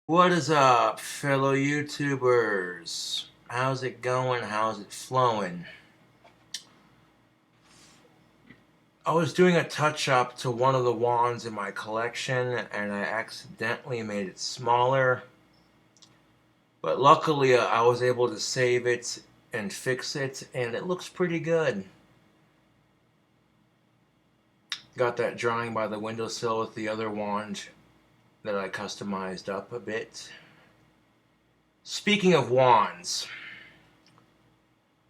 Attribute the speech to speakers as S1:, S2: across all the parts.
S1: What is up, fellow YouTubers? How's it going? How's it flowing? I was doing a touch-up to one of the wands in my collection, and I accidentally made it smaller. But luckily, I was able to save it and fix it, and it looks pretty good. Got that drawing by the windowsill with the other wand that I customized up a bit. Speaking of wands,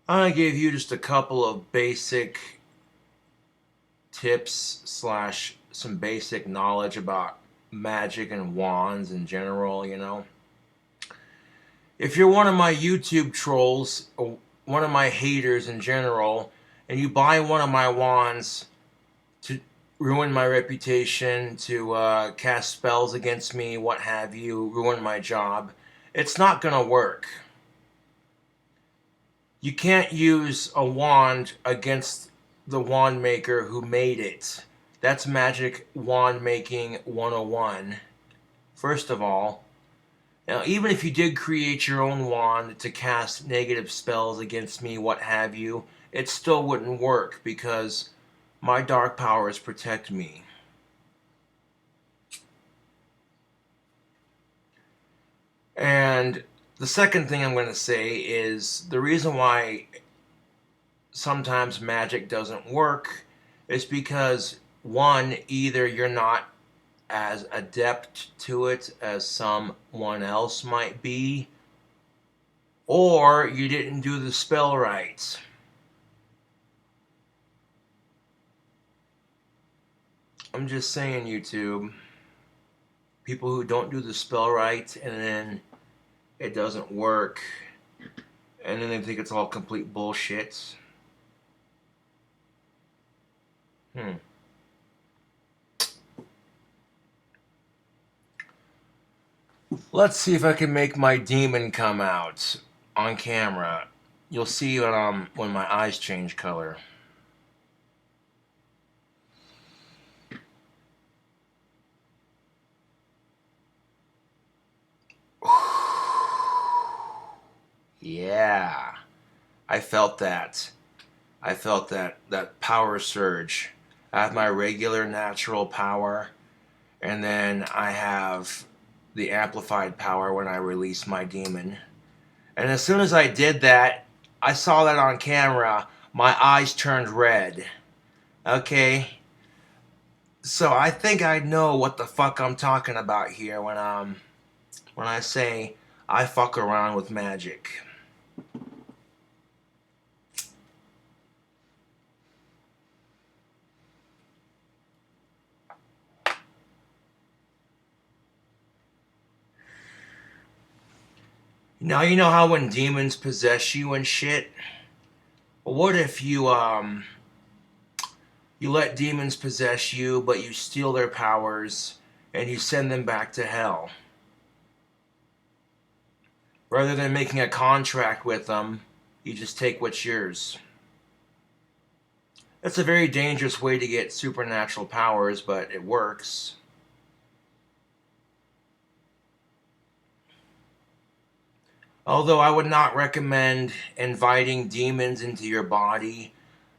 S1: I gave you just a couple of basic tips slash some basic knowledge about magic and wands in general. If you're one of my YouTube trolls or one of my haters in general, and you buy one of my wands to ruin my reputation, to cast spells against me, what have you, ruin my job, it's not gonna work. You can't use a wand against the wand maker who made it. That's magic wand making 101. First of all, now even if you did create your own wand to cast negative spells against me, what have you, it still wouldn't work because my dark powers protect me. And the second thing I'm going to say is the reason why sometimes magic doesn't work is because, one, either you're not as adept to it as someone else might be, or you didn't do the spell right. I'm just saying, YouTube, people who don't do the spell right and then it doesn't work, and then they think it's all complete bullshit. Hmm. Let's see if I can make my demon come out on camera. You'll see when my eyes change color. Yeah, I felt that. I felt that power surge. I have my regular natural power, and then I have the amplified power when I release my demon. And as soon as I did that, I saw that on camera. My eyes turned red. Okay, so I think I know what the fuck I'm talking about here when I say I fuck around with magic. Now you know how when demons possess you and shit. What if you let demons possess you, but you steal their powers and you send them back to hell? Rather than making a contract with them, you just take what's yours. That's a very dangerous way to get supernatural powers, but it works. Although I would not recommend inviting demons into your body.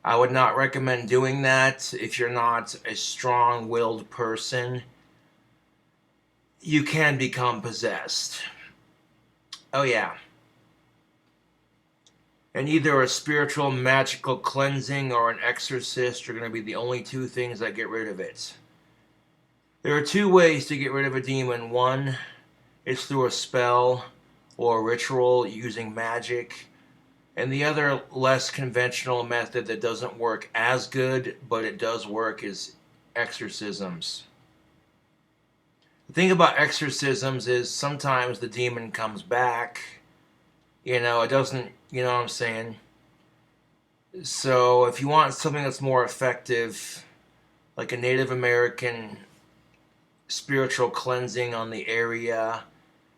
S1: I would not recommend doing that if you're not a strong willed person. You can become possessed. Oh, yeah. And either a spiritual magical cleansing or an exorcist are going to be the only two things that get rid of it. There are two ways to get rid of a demon. One is through a spell or a ritual using magic. And the other less conventional method that doesn't work as good, but it does work, is exorcisms. The thing about exorcisms is sometimes the demon comes back. It doesn't, you know what I'm saying? So if you want something that's more effective, like a Native American spiritual cleansing on the area,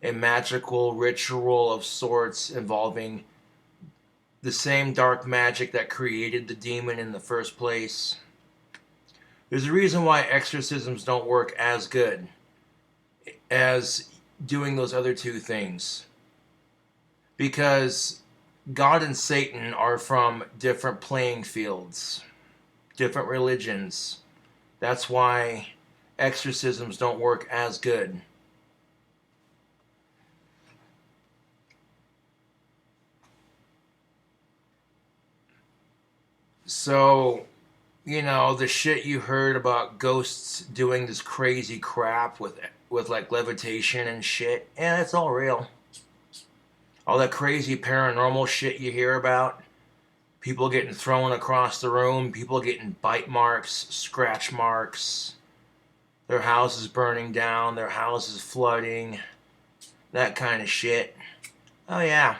S1: a magical ritual of sorts involving the same dark magic that created the demon in the first place. There's a reason why exorcisms don't work as good as doing those other two things. Because God and Satan are from different playing fields, different religions. That's why exorcisms don't work as good. So, the shit you heard about ghosts doing this crazy crap with like levitation and shit, and it's all real. All that crazy paranormal shit you hear about, people getting thrown across the room, people getting bite marks, scratch marks, their houses burning down, their houses flooding, that kind of shit. Oh yeah.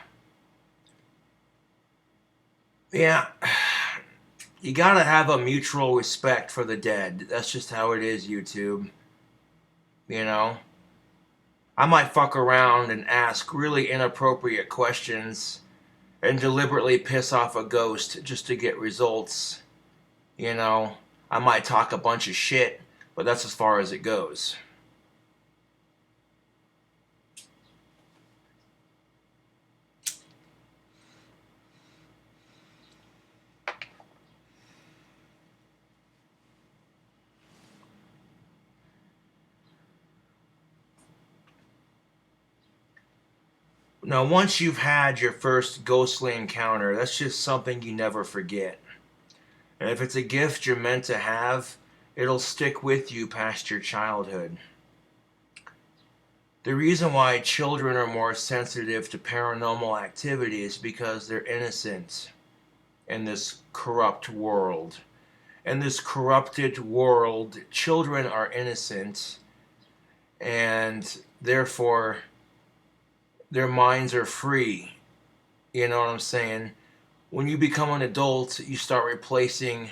S1: Yeah. You gotta have a mutual respect for the dead. That's just how it is, YouTube. You know? I might fuck around and ask really inappropriate questions and deliberately piss off a ghost just to get results. You know? I might talk a bunch of shit, but that's as far as it goes. Now, once you've had your first ghostly encounter, that's just something you never forget. And if it's a gift you're meant to have, it'll stick with you past your childhood. The reason why children are more sensitive to paranormal activity is because they're innocent in this corrupt world. In this corrupted world, children are innocent, and therefore their minds are free. You know what I'm saying? When you become an adult, you start replacing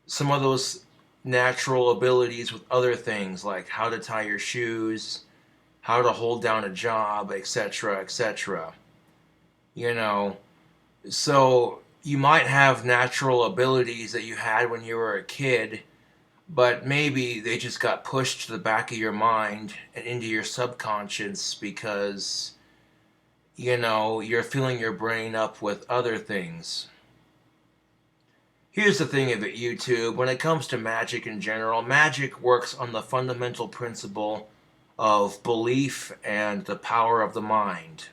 S1: some of those natural abilities with other things like how to tie your shoes, how to hold down a job, etc., etc. You know, so you might have natural abilities that you had when you were a kid, but maybe they just got pushed to the back of your mind and into your subconscious because, you're filling your brain up with other things. Here's the thing of it, YouTube. When it comes to magic in general, magic works on the fundamental principle of belief and the power of the mind,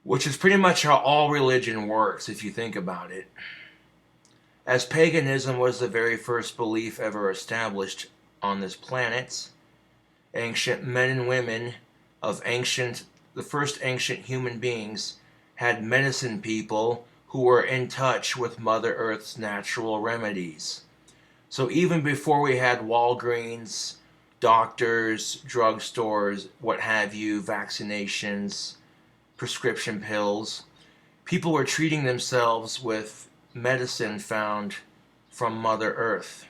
S1: which is pretty much how all religion works if you think about it. As paganism was the very first belief ever established on this planet, ancient men and women of the first ancient human beings had medicine people who were in touch with Mother Earth's natural remedies. So even before we had Walgreens, doctors, drugstores, what have you, vaccinations, prescription pills, people were treating themselves with medicine found from Mother Earth.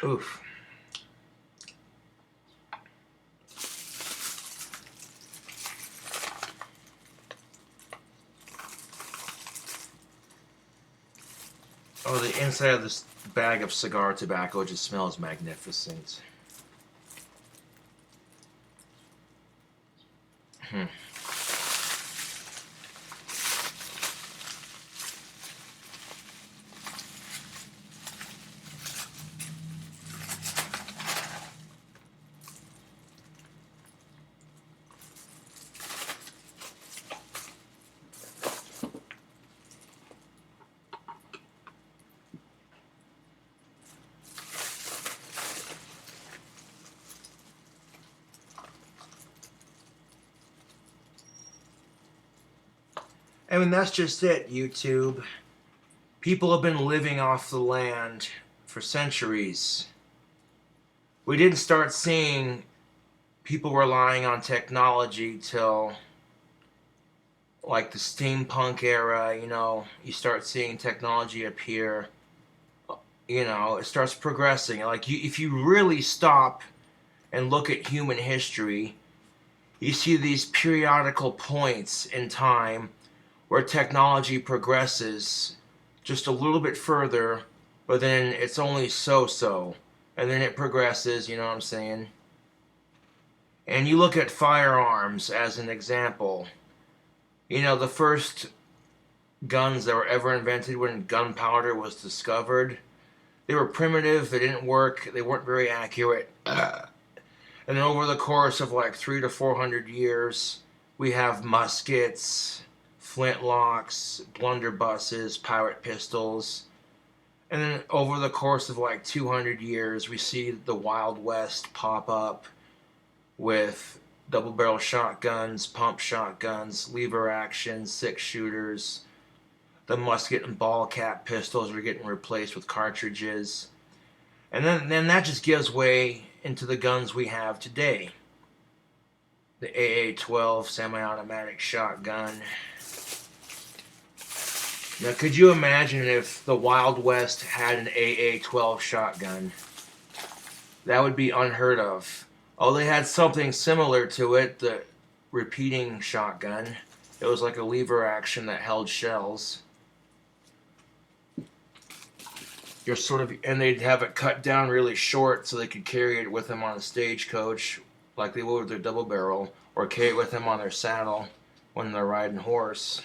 S1: Oof. Oh, the inside of this bag of cigar tobacco just smells magnificent. Hmm. I mean, that's just it, YouTube. People have been living off the land for centuries. We didn't start seeing people relying on technology till like the steampunk era. You start seeing technology appear. It starts progressing. Like if you really stop and look at human history, you see these periodical points in time where technology progresses just a little bit further, but then it's only so-so. And then it progresses, you know what I'm saying? And you look at firearms as an example. You know, the first guns that were ever invented when gunpowder was discovered, they were primitive, they didn't work, they weren't very accurate. And over the course of like 300 to 400 years, we have muskets, flintlocks, blunderbusses, pirate pistols. And then over the course of like 200 years, we see the Wild West pop up with double barrel shotguns, pump shotguns, lever action, 6-shooters. The musket and ball cap pistols are getting replaced with cartridges. And then that just gives way into the guns we have today. The AA-12 semi-automatic shotgun. Now, could you imagine if the Wild West had an AA-12 shotgun? That would be unheard of. Oh, they had something similar to it, the repeating shotgun. It was like a lever action that held shells. You're sort of, and they'd have it cut down really short so they could carry it with them on a stagecoach, like they would with their double barrel, or carry it with them on their saddle when they're riding horse.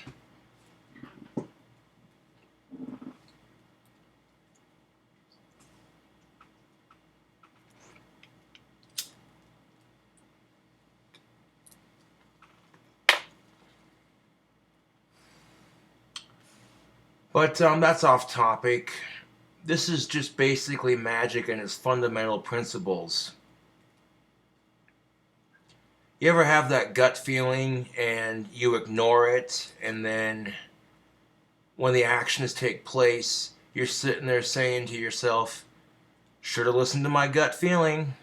S1: But that's off topic. This is just basically magic and its fundamental principles. You ever have that gut feeling and you ignore it, and then when the actions take place, you're sitting there saying to yourself, should have listened to my gut feeling.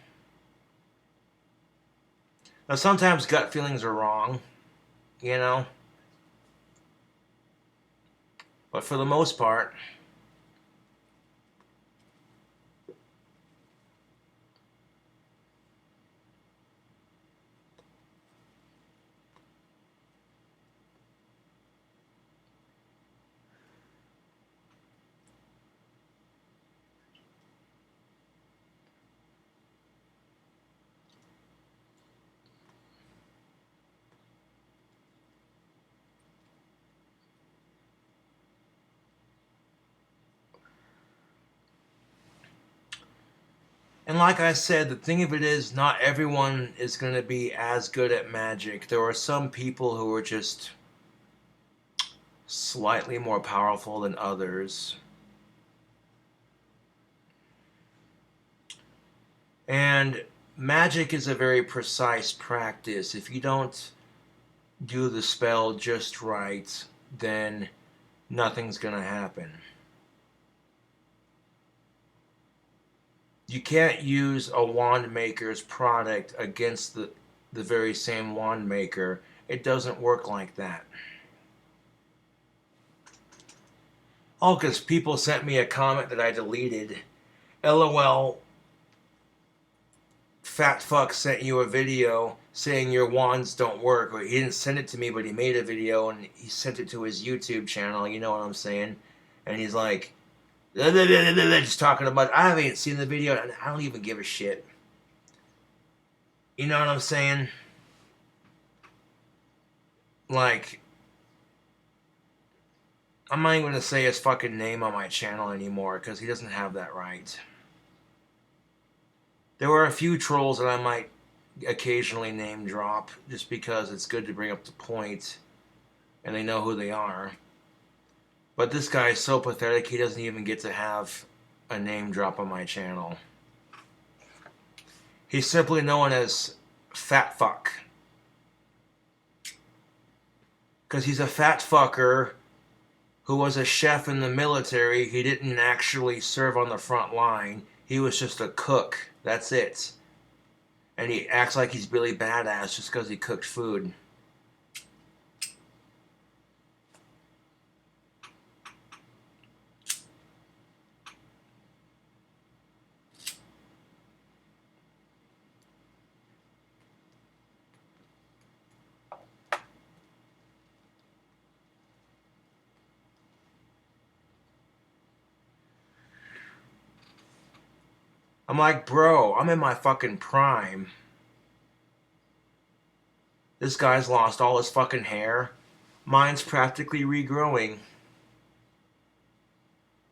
S1: Now, sometimes gut feelings are wrong, you know, but for the most part, and like I said, the thing of it is, not everyone is going to be as good at magic. There are some people who are just slightly more powerful than others. And magic is a very precise practice. If you don't do the spell just right, then nothing's going to happen. You can't use a wand maker's product against the very same wand maker. It doesn't work like that. Oh, because people sent me a comment that I deleted. LOL, fat fuck sent you a video saying your wands don't work. Or he didn't send it to me, but he made a video and he sent it to his YouTube channel. You know what I'm saying? And he's like, just talking about, I haven't even seen the video and I don't even give a shit. You know what I'm saying? Like, I'm not even going to say his fucking name on my channel anymore because he doesn't have that right. There were a few trolls that I might occasionally name drop just because it's good to bring up the point and they know who they are. But this guy is so pathetic he doesn't even get to have a name drop on my channel. He's simply known as Fat Fuck. Because he's a fat fucker who was a chef in the military. He didn't actually serve on the front line. He was just a cook. That's it. And he acts like he's really badass just because he cooked food. I'm like, bro, I'm in my fucking prime. This guy's lost all his fucking hair. Mine's practically regrowing.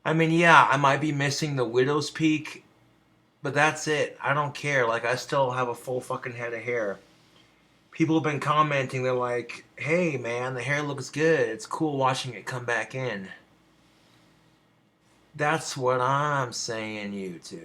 S1: I mean, yeah, I might be missing the widow's peak, but that's it. I don't care. Like, I still have a full fucking head of hair. People have been commenting, they're like, hey man, the hair looks good. It's cool watching it come back in. That's what I'm saying, YouTube.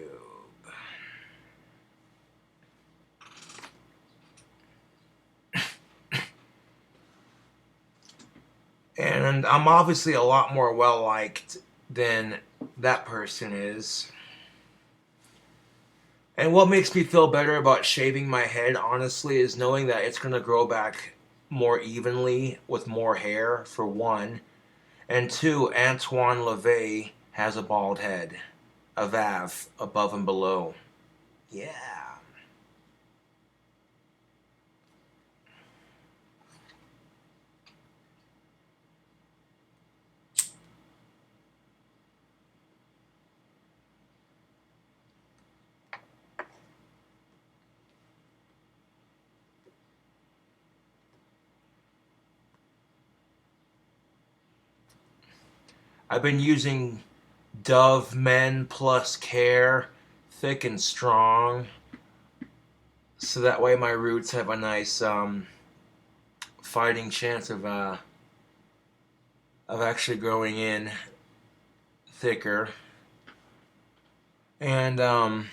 S1: And I'm obviously a lot more well liked than that person is. And what makes me feel better about shaving my head, honestly, is knowing that it's going to grow back more evenly with more hair, for one. And two, Antoine LaVey has a bald head. A Vav, above and below. Yeah. I've been using Dove Men Plus Care, thick and strong, so that way my roots have a nice fighting chance of actually growing in thicker. And I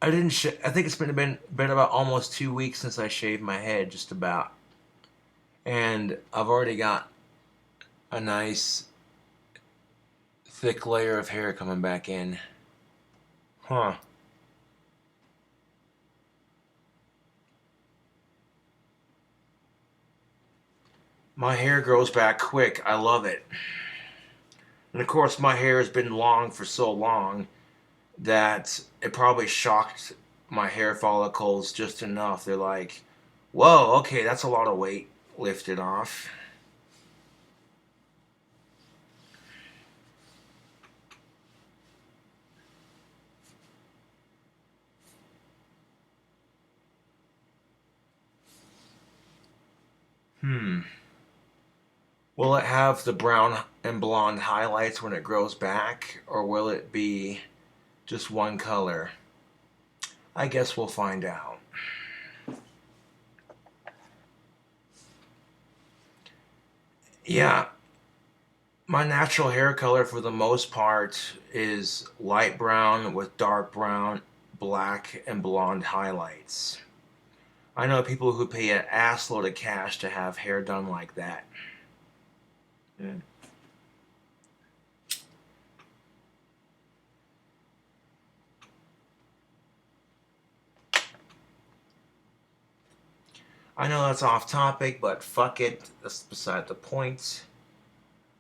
S1: didn't. I think it's been about almost 2 weeks since I shaved my head, just about. And I've already got a nice thick layer of hair coming back in. Huh. My hair grows back quick. I love it. And of course, my hair has been long for so long that it probably shocked my hair follicles just enough. They're like, whoa, okay, that's a lot of weight lifted off. Hmm. Will it have the brown and blonde highlights when it grows back, or will it be just one color? I guess we'll find out. Yeah, my natural hair color for the most part is light brown with dark brown, black, and blonde highlights. I know people who pay an assload of cash to have hair done like that. Yeah. I know that's off topic, but fuck it, that's beside the point.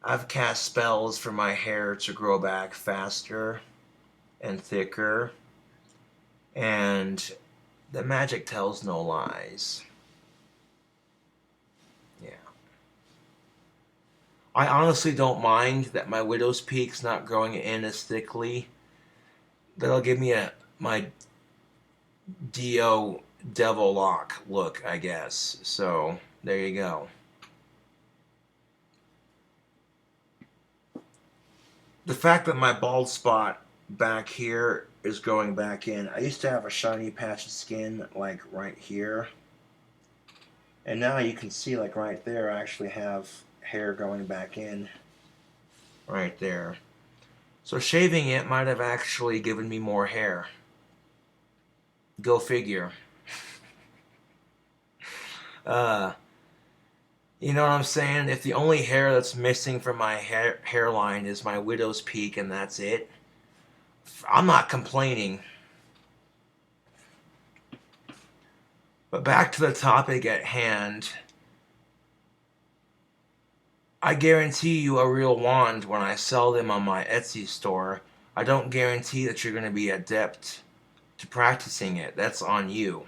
S1: I've cast spells for my hair to grow back faster and thicker, and the magic tells no lies. Yeah. I honestly don't mind that my widow's peak's not growing in as thickly. That'll give me my Dio devil lock look, I guess. So there you go. The fact that my bald spot back here is growing back in. I used to have a shiny patch of skin like right here. And now you can see like right there I actually have hair going back in right there. So shaving it might have actually given me more hair. Go figure. Uh, you know what I'm saying? If the only hair that's missing from my hairline is my widow's peak and that's it, I'm not complaining. But back to the topic at hand. I guarantee you a real wand when I sell them on my Etsy store. I don't guarantee that you're going to be adept to practicing it. That's on you.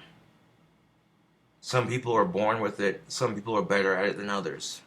S1: Some people are born with it. Some people are better at it than others.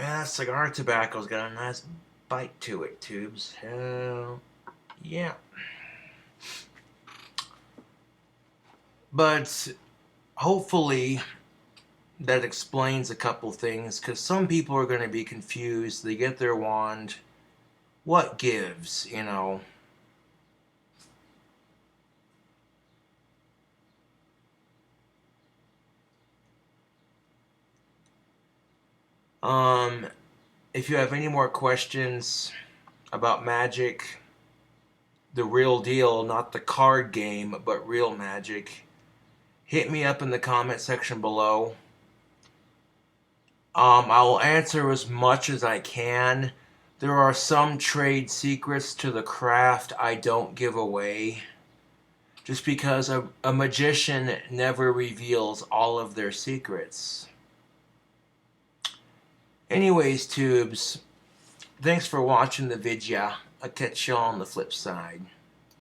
S1: that cigar tobacco's got a nice bite to it, Tubes. Hell yeah. But hopefully that explains a couple things, because some people are going to be confused. They get their wand. What gives, you know? If you have any more questions about magic, the real deal, not the card game, but real magic, hit me up in the comment section below. I will answer as much as I can. There are some trade secrets to the craft I don't give away, just because a magician never reveals all of their secrets. Anyways, Tubes, thanks for watching the video. I'll catch y'all on the flip side.